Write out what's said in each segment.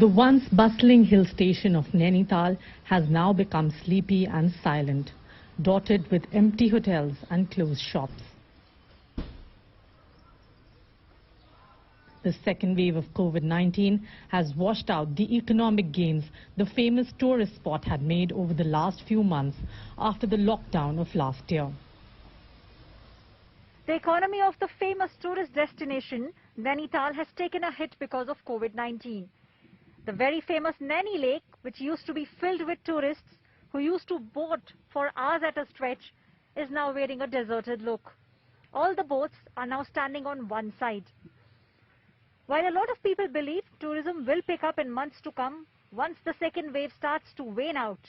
The once bustling hill station of Nainital has now become sleepy and silent, dotted with empty hotels and closed shops. The second wave of COVID-19 has washed out the economic gains the famous tourist spot had made over the last few months after the lockdown of last year. The economy of the famous tourist destination, Nainital, has taken a hit because of COVID-19. The very famous Naini Lake, which used to be filled with tourists who used to boat for hours at a stretch, is now wearing a deserted look. All the boats are now standing on one side. While a lot of people believe tourism will pick up in months to come once the second wave starts to wane out,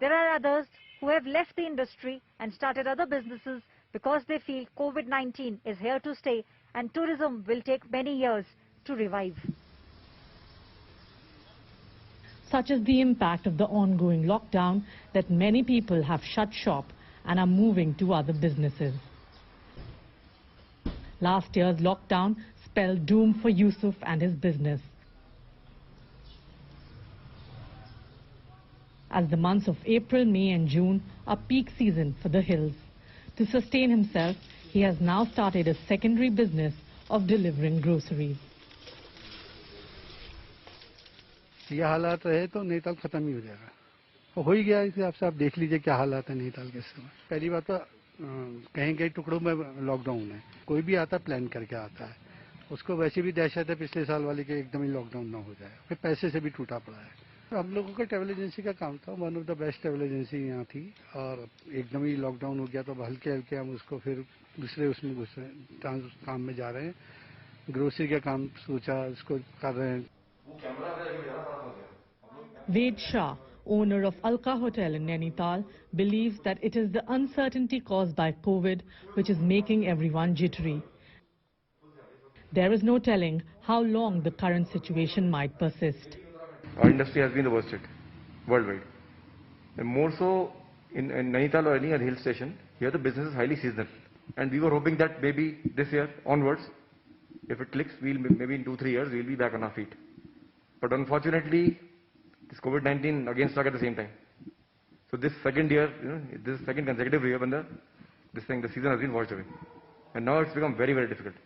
there are others who have left the industry and started other businesses because they feel COVID-19 is here to stay and tourism will take many years to revive. Such is the impact of the ongoing lockdown that many people have shut shop and are moving to other businesses. Last year's lockdown spelled doom for Yusuf and his business. As the months of April, May and June are peak season for the hills. To sustain himself, he has now started a secondary business of delivering groceries. ये हालात रहे तो नैनीताल खत्म ही हो जाएगा। हो ही गया। इस हिसाब से आप देख लीजिए क्या हालात है नैनीताल के समय। पहली बात तो कहीं कहीं टुकड़ों में लॉकडाउन है। कोई भी आता प्लान करके आता है, उसको वैसे भी दहशत है पिछले साल वाली के एकदम ही लॉकडाउन ना हो जाए। फिर पैसे से भी टूटा पड़ा है। तो हम लोगों का ट्रैवल एजेंसी का काम था, one of the best travel agency यहाँ थी, और एकदम ही लॉकडाउन हो गया तो हल्के हल्के हम उसको फिर दूसरे उसमें काम में जा रहे हैं। ग्रोसरी का काम सोचा उसको कर रहे हैं। Ved Shah, owner of Alka Hotel in Nainital, believes that it is the uncertainty caused by COVID which is making everyone jittery. There is no telling how long the current situation might persist. Our industry has been the worst hit worldwide. And more so in Nainital or any other hill station, here the business is highly seasonal. And we were hoping that maybe this year onwards, if it clicks, maybe in 2-3 years, we'll be back on our feet. But unfortunately, this COVID-19 again struck at the same time. So this second year, this second consecutive year when the season has been washed away. And now it's become very, very difficult.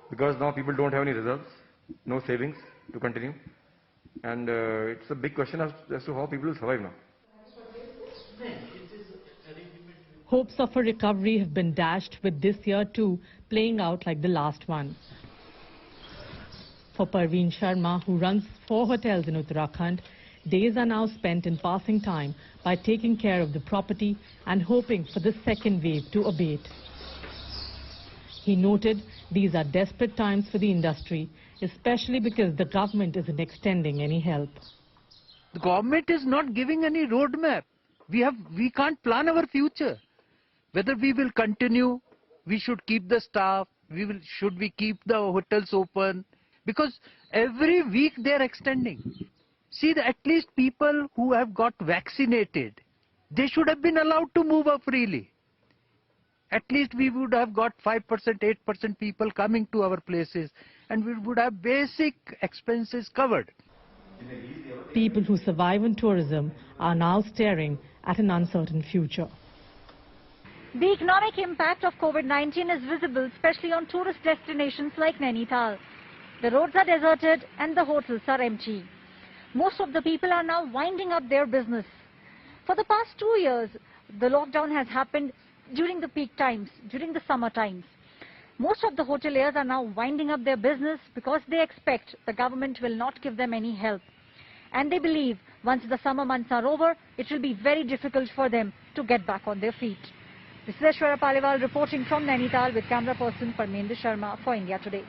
Because now people don't have any reserves, no savings to continue. And it's a big question as to how people will survive now. Hopes of a recovery have been dashed with this year too playing out like the last one. For Parveen Sharma, who runs 4 hotels in Uttarakhand, days are now spent in passing time by taking care of the property and hoping for the second wave to abate. He noted these are desperate times for the industry, especially because the government isn't extending any help. The government is not giving any roadmap. We can't plan our future. Whether we will continue, we should keep the staff, should we keep the hotels open? Because every week they are extending. See, at least people who have got vaccinated, they should have been allowed to move up freely. At least we would have got 5%, 8% people coming to our places, and we would have basic expenses covered. People who survive in tourism are now staring at an uncertain future. The economic impact of COVID-19 is visible, especially on tourist destinations like Nainital. The roads are deserted and the hotels are empty. Most of the people are now winding up their business. For the past 2 years, the lockdown has happened during the peak times, during the summer times. Most of the hoteliers are now winding up their business because they expect the government will not give them any help. And they believe once the summer months are over, it will be very difficult for them to get back on their feet. This is Aishwarya Paliwal reporting from Nainital with camera person Parmendra Sharma for India Today.